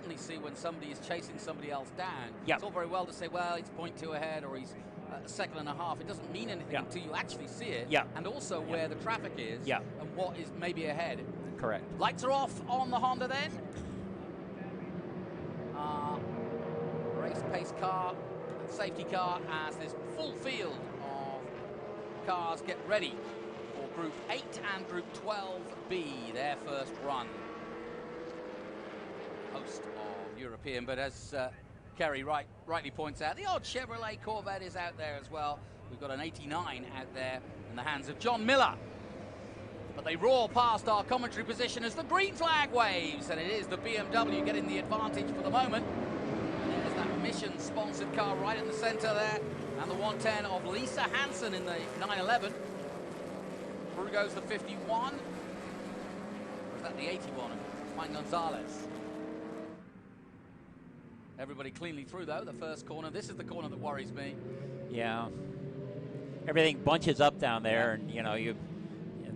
certainly see when somebody is chasing somebody else down. Yep. It's all very well to say, well, he's 0.2 ahead or he's a second and a half. It doesn't mean anything until you actually see it. And also where the traffic is and what is maybe ahead. Correct. Lights are off on the Honda then. Race pace car, safety car, as this full field of cars get ready for Group 8 and Group 12B, their first run. Host of European, but as Kerry rightly points out, the odd Chevrolet Corvette is out there as well. We've got an 89 out there in the hands of John Miller. But they roar past our commentary position as the green flag waves, and it is the BMW getting the advantage for the moment. There's that Mission-sponsored car right in the centre there, and the 110 of Lisa Hansen in the 911. Through goes the 51. Or is that the 81 of Juan Gonzalez? Everybody cleanly through, though, the first corner. This is the corner that worries me. Yeah. Everything bunches up down there, and, you know,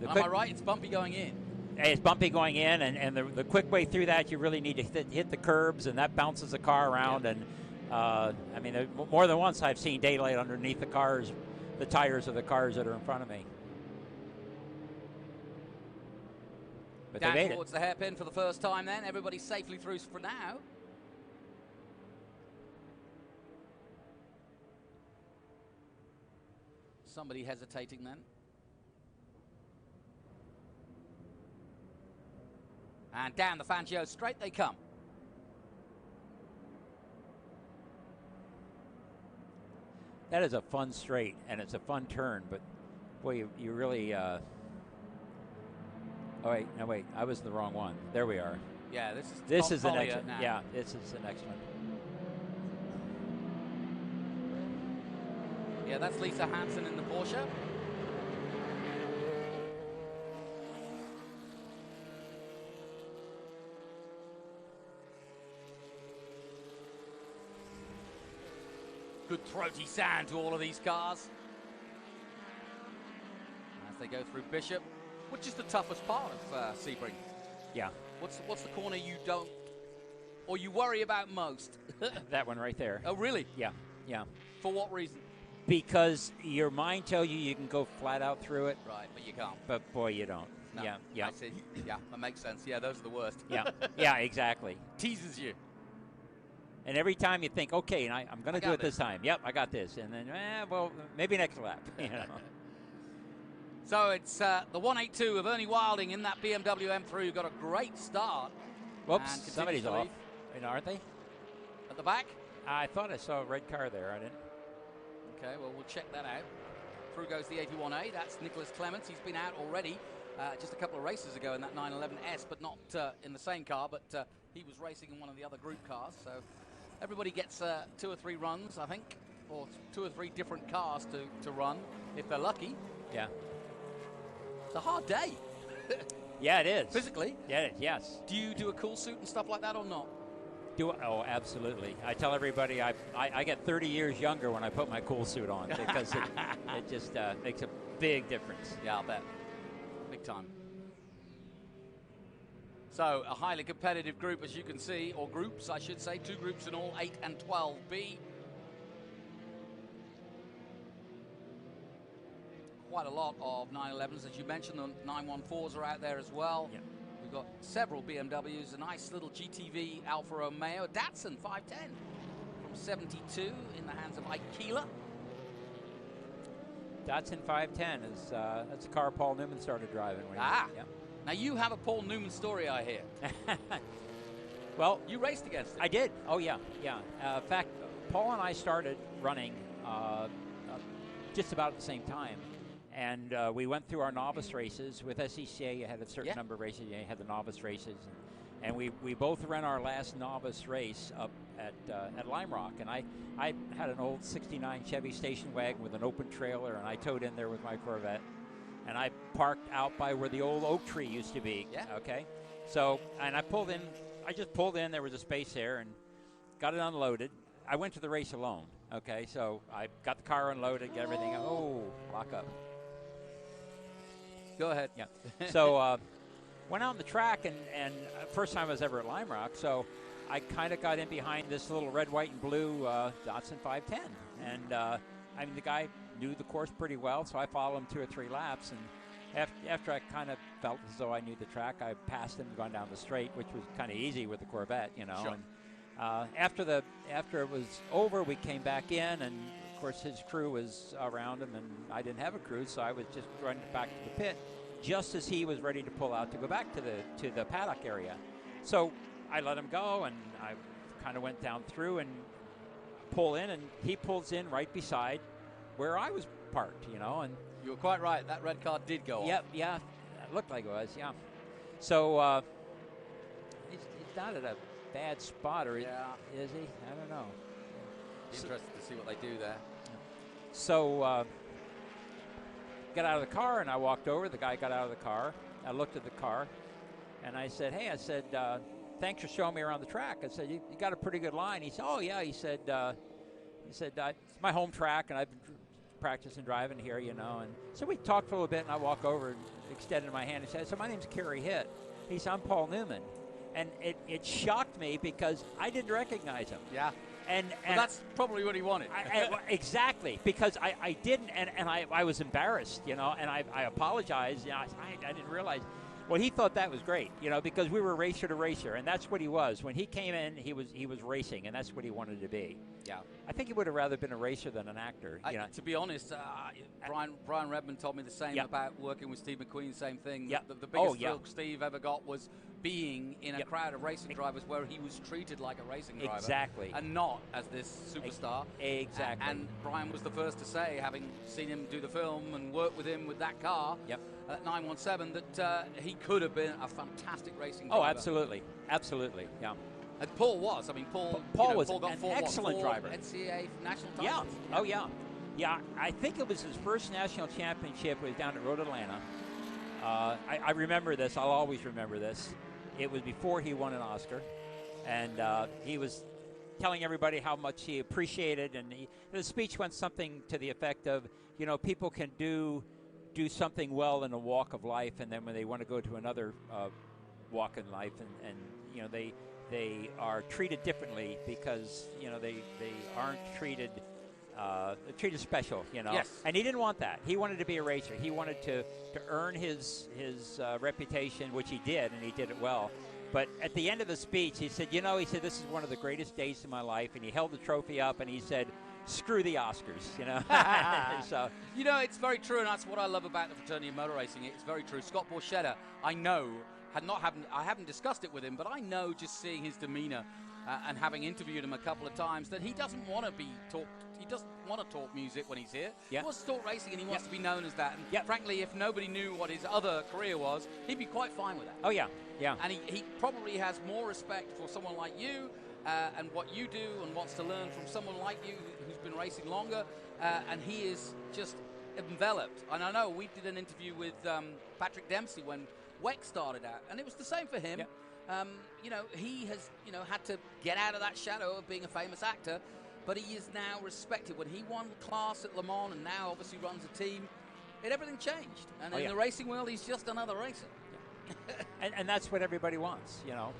Am I right? It's bumpy going in. It's bumpy going in, and the quick way through that, you really need to hit the curbs, and that bounces the car around. And I mean, more than once I've seen daylight underneath the tires of the cars that are in front of me. But they made it. Towards the hairpin for the first time then. Everybody safely through for now. Somebody hesitating then. And down the Fangio straight they come. That is a fun straight, and it's a fun turn, but boy, you really... Oh, wait, no, wait, I was the wrong one. There we are. Yeah, this is the next one. now. Yeah, this is the next one. Yeah, that's Lisa Hansen in the Porsche. Good throaty sound to all of these cars. As they go through Bishop, which is the toughest part of Sebring. Yeah. What's the corner you don't, or you worry about most? That one right there. Oh, really? Yeah, yeah. For what reason? Because your mind tells you can go flat out through it. Right, but you can't. But boy, you don't. No, yeah. I see. Yeah, that makes sense. Yeah, those are the worst. yeah, exactly. Teases you. And every time you think, okay, I'm going to do it this time. Yep, I got this. And then, well, maybe next lap. You know. So it's the 182 of Ernie Wilding in that BMW M3 who got a great start. Whoops, somebody's off. Aren't they? At the back? I thought I saw a red car there. I didn't. Okay, well, we'll check that out. Through goes the 81A. That's Nicholas Clements. He's been out already just a couple of races ago in that 911S, but not in the same car, but he was racing in one of the other group cars. So everybody gets 2 or 3 runs, I think, or 2 or 3 different cars to run, if they're lucky. Yeah. It's a hard day. Yeah, it is. Physically? Yeah, it is, yes. Do you do a cool suit and stuff like that or not? Oh, absolutely. I tell everybody I get 30 years younger when I put my cool suit on because it just makes a big difference. Yeah, I'll bet. Big time. So, a highly competitive group, as you can see, or groups, I should say. 2 groups in all, 8 and 12B. Quite a lot of 911s, as you mentioned. The 914s are out there as well. Yeah. We've got several BMWs, a nice little GTV Alfa Romeo, a Datsun 510 from 72 in the hands of Ike Keeler. Datsun 510 is that's a car Paul Newman started driving. Yeah. Now you have a Paul Newman story, I hear. Well, you raced against him. I did. Oh yeah. In fact, Paul and I started running just about at the same time. And we went through our novice races. With SCCA, you had a certain number of races. You had the novice races. And we both ran our last novice race up at Lime Rock. And I had an old 69 Chevy station wagon with an open trailer, and I towed in there with my Corvette. And I parked out by where the old oak tree used to be. Yeah. Okay? So, and I pulled in. I just pulled in. There was a space there and got it unloaded. I went to the race alone. Okay? So I got the car unloaded, got everything. Oh, lock up. Go ahead. Yeah. So went out on the track, and first time I was ever at Lime Rock, so I kind of got in behind this little red, white, and blue Datsun 510. And, I mean, the guy knew the course pretty well, so I followed him 2 or 3 laps. And after I kind of felt as though I knew the track, I passed him going down the straight, which was kind of easy with the Corvette, you know. Sure. And after it was over, we came back in, and of course his crew was around him, and I didn't have a crew, so I was just running back to the pit just as he was ready to pull out to go back to the paddock area. So I let him go, and I kind of went down through and pull in, and he pulls in right beside where I was parked, you know. And you were quite right. That red car did go off. Yeah, it looked like it was, yeah. So he's not at a bad spot, or is he? I don't know. Interested to see what they do there. So got out of the car, and I walked over. The guy got out of the car. I looked at the car, and I said, hey, thanks for showing me around the track. I said, you got a pretty good line. He said, oh, yeah. He said, it's my home track, and I've been practicing driving here, you know. And so we talked for a little bit, and I walk over and extended my hand and said, so my name's Kerry Hitt. He said, I'm Paul Newman. And it shocked me because I didn't recognize him. Yeah. And that's probably what he wanted. Exactly, because I didn't, and I was embarrassed, you know, and I apologized. You know, I didn't realize. Well, he thought that was great, you know, because we were racer to racer, and that's what he was. When he came in, he was racing, and that's what he wanted to be. Yeah. I think he would have rather been a racer than an actor. You know? To be honest, Brian Redman told me the same about working with Steve McQueen, same thing. Yep. The biggest thrill Steve ever got was being in a crowd of racing drivers where he was treated like a racing driver. Exactly. And not as this superstar. Exactly. And Brian was the first to say, having seen him do the film and work with him with that car, at 917, that he could have been a fantastic racing driver. Oh, absolutely. Absolutely, yeah. And Paul was. I mean, Paul was got an excellent driver. NCAA national titles. Yeah. Oh, yeah. Yeah, I think it was his first national championship was down at Road Atlanta. I remember this. I'll always remember this. It was before he won an Oscar, and he was telling everybody how much he appreciated, and the speech went something to the effect of, you know, people can do something well in a walk of life, and then when they want to go to another walk in life, and you know, they are treated differently because, you know, they aren't treated special, you know. Yes. And he didn't want that. He wanted to be a racer. He wanted to earn his reputation, which he did, and he did it well. But at the end of the speech, he said, you know, this is one of the greatest days of my life, and he held the trophy up, and he said, screw the Oscars, you know. So, you know, it's very true, and that's what I love about the fraternity of motor racing. It's very true. Scott Borchetta, I know, I haven't discussed it with him, but I know, just seeing his demeanor and having interviewed him a couple of times, that he doesn't want to be talked. He doesn't want to talk music when he's here. He wants to talk racing, and he wants to be known as that. And frankly, if nobody knew what his other career was, he'd be quite fine with that. Oh, yeah. Yeah. And he probably has more respect for someone like you and what you do, and wants to learn from someone like you who's been racing longer. And he is just enveloped. And I know we did an interview with Patrick Dempsey when WEC started out, and it was the same for him. You know, he has, you know, had to get out of that shadow of being a famous actor, but he is now respected. When he won class at Le Mans and now obviously runs a team, everything changed. And in the racing world, he's just another racer. and that's what everybody wants, you know.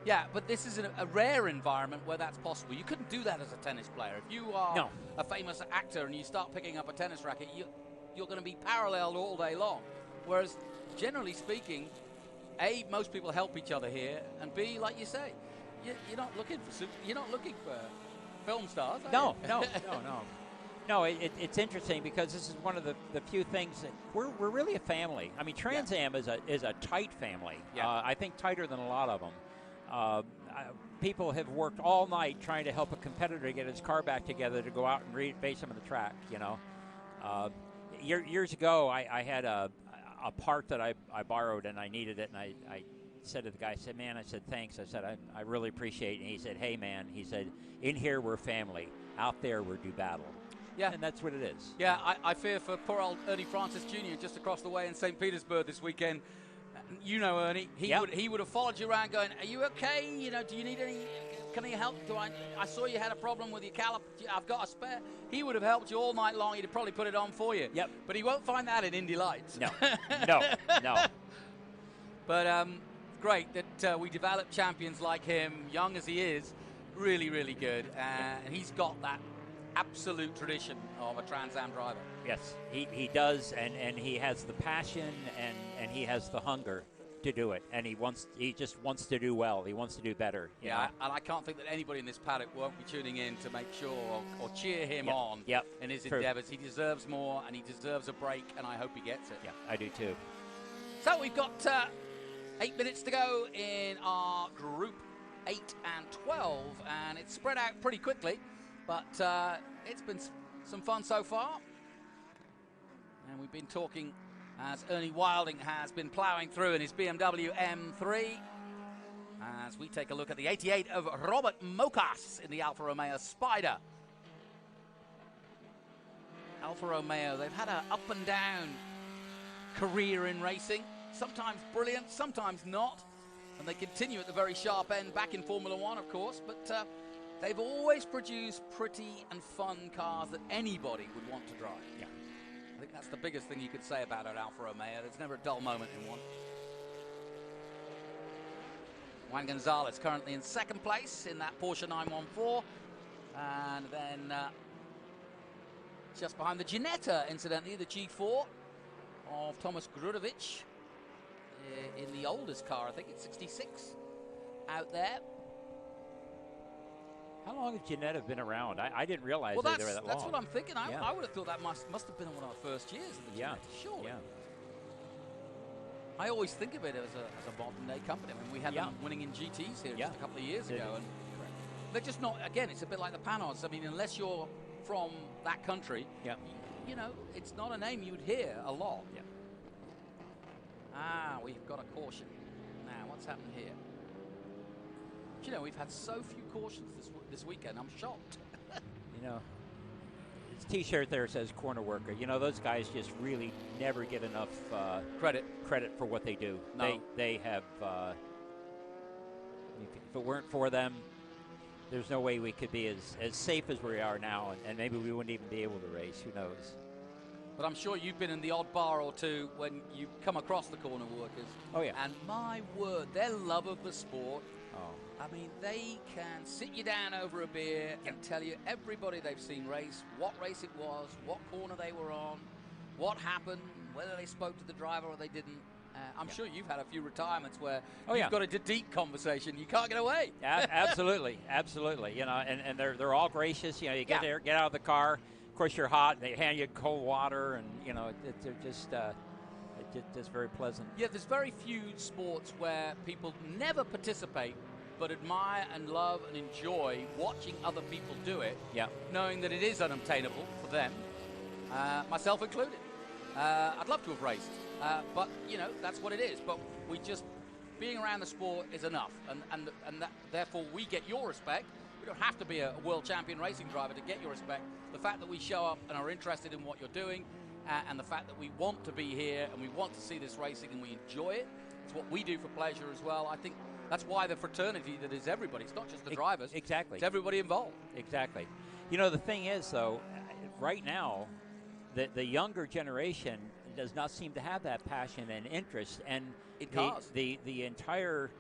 Yeah, but this is a rare environment where that's possible. You couldn't do that as a tennis player. If you are a famous actor and you start picking up a tennis racket, you're going to be paralleled all day long. Whereas, generally speaking, A, most people help each other here, and B, like you say, you're not looking for film stars. No. No, it's interesting because this is one of the few things that we're really a family. I mean, Trans Am is a tight family. I think tighter than a lot of them. People have worked all night trying to help a competitor get his car back together to go out and race him on the track, you know. Years ago, I had a part that I borrowed, and I needed it, and I said to the guy, I said, man, I said, thanks. I said, I really appreciate it. And he said, hey, man, he said, in here we're family. Out there we're do battle. Yeah. And that's what it is. Yeah, I fear for poor old Ernie Francis Jr. just across the way in St. Petersburg this weekend. You know, Ernie, he would have followed you around going, are you okay? You know, do you need any, can I help? I saw you had a problem with your caliper. I've got a spare. He would have helped you all night long. He'd have probably put it on for you. Yep. But he won't find that in Indy Lights. No. But great that we develop champions like him, young as he is, really, really good. And he's got that absolute tradition of a Trans Am driver. Yes, he does, and he has the passion and he has the hunger to do it, and he just wants to do well. He wants to do better. You know? And I can't think that anybody in this paddock won't be tuning in to make sure or cheer him on in his endeavours. He deserves more, and he deserves a break, and I hope he gets it. Yeah, I do too. So we've got 8 minutes to go in our Group 8 and 12, and it's spread out pretty quickly, but it's been some fun so far. And we've been talking as Ernie Wilding has been ploughing through in his BMW M3. As we take a look at the 88 of Robert Mocas in the Alfa Romeo Spider. Alfa Romeo, they've had an up and down career in racing. Sometimes brilliant, sometimes not. And they continue at the very sharp end, back in Formula One, of course. But they've always produced pretty and fun cars that anybody would want to drive. Yeah. I think that's the biggest thing you could say about an Alfa Romeo. There's never a dull moment in one. Juan Gonzalez currently in second place in that Porsche 914. And then just behind the Ginetta, incidentally, the G4 of Thomas Grudovic in the oldest car, I think it's 66 out there. How long has Ginetta been around? I didn't realize they were that long. That's what I'm thinking. I would have thought that must have been one of our first years of the Ginetta, surely. Yeah. I always think of it as a modern-day company. I mean, we had them winning in GTs here just a couple of years ago. And they're just not, again, it's a bit like the Panos. I mean, unless you're from that country, you know, it's not a name you'd hear a lot. Yeah. We've got a caution. Now, what's happened here? You know, we've had so few cautions this weekend. I'm shocked. You know, his T-shirt there says corner worker. You know, those guys just really never get enough credit for what they do. No. They have. If it weren't for them, there's no way we could be as safe as we are now, and maybe we wouldn't even be able to race. Who knows? But I'm sure you've been in the odd bar or two when you come across the corner workers. Oh, yeah. And my word, their love of the sport. Oh. I mean, they can sit you down over a beer and tell you everybody they've seen race, what race it was, what corner they were on, what happened, whether they spoke to the driver or they didn't. I'm sure you've had a few retirements where you've got a deep conversation. You can't get away. Absolutely, absolutely. You know, and they're all gracious. You know, you get there, get out of the car. Of course, you're hot. They hand you cold water, and you know, they're just very pleasant. Yeah, there's very few sports where people never participate, but admire and love and enjoy watching other people do it. Yeah. Knowing that it is unobtainable for them, myself included. I'd love to have raced, but you know, that's what it is. But we just being around the sport is enough, and that, therefore we get your respect. We don't have to be a world champion racing driver to get your respect. The fact that we show up and are interested in what you're doing, and the fact that we want to be here and we want to see this racing and we enjoy it, it's what we do for pleasure as well. I think that's why the fraternity that is everybody. It's not just the drivers. Exactly. It's everybody involved. Exactly. You know, the thing is, though, right now, the younger generation does not seem to have that passion and interest. And in cars. The entire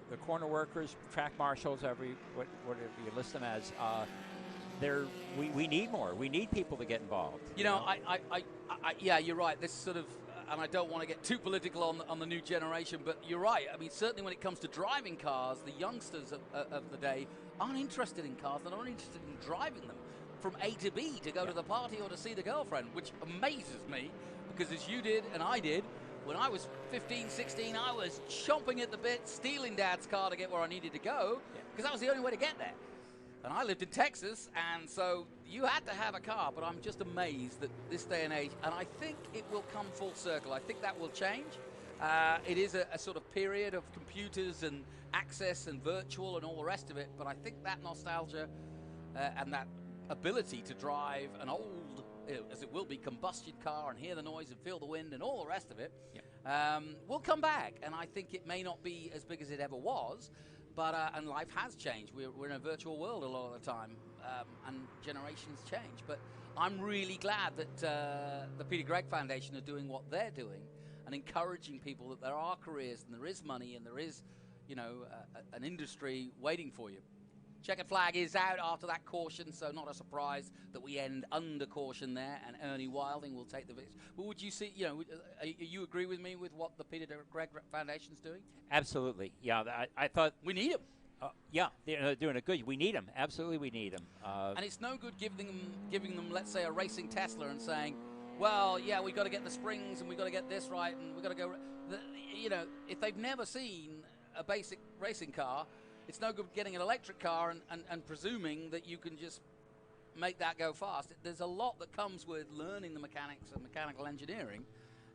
the corner workers, track marshals, whatever you list them as, we need more. We need people to get involved. You know, yeah, you're right. This sort of, and I don't want to get too political on the new generation, but you're right. I mean, certainly when it comes to driving cars, the youngsters of the day aren't interested in cars. They're not interested in driving them from A to B to go to the party or to see the girlfriend, which amazes me because as you did and I did, when I was 15, 16, I was chomping at the bit, stealing Dad's car to get where I needed to go because that was the only way to get there. And I lived in Texas, and so you had to have a car, but I'm just amazed that this day and age, and I think it will come full circle. I think that will change. It is a sort of period of computers and access and virtual and all the rest of it, but I think that nostalgia and that ability to drive an old, as it will be, combustion car and hear the noise and feel the wind and all the rest of it will come back. And I think it may not be as big as it ever was, but and life has changed. We're in a virtual world a lot of the time, and generations change. But I'm really glad that the Peter Gregg Foundation are doing what they're doing, and encouraging people that there are careers and there is money and there is, an industry waiting for you. Checkered flag is out after that caution, so not a surprise that we end under caution there, and Ernie Wilding will take the victory. But would you see, you agree with me with what the Peter Gregg Foundation's doing? Absolutely. Yeah, I thought we need him. Yeah, they're doing it good. We need them. Absolutely, we need them. And it's no good giving them, let's say, a racing Tesla and saying, well, yeah, we've got to get the springs and we've got to get this right and we've got to go. If they've never seen a basic racing car, it's no good getting an electric car and presuming that you can just make that go fast. There's a lot that comes with learning the mechanics of mechanical engineering,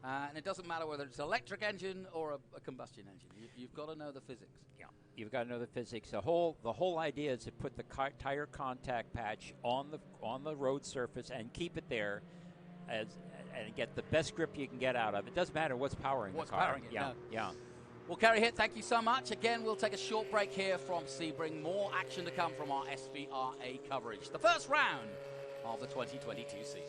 and it doesn't matter whether it's an electric engine or a combustion engine. You've got to know the physics. Yeah, you've got to know the physics. The whole idea is to put the tire contact patch on the road surface and keep it there, and get the best grip you can get out of it. It doesn't matter what's powering the car. Powering it. Yeah, No. yeah. Well, Kerry Hitt, thank you so much. Again, we'll take a short break here from Sebring. More action to come from our SVRA coverage. The first round of the 2022 season.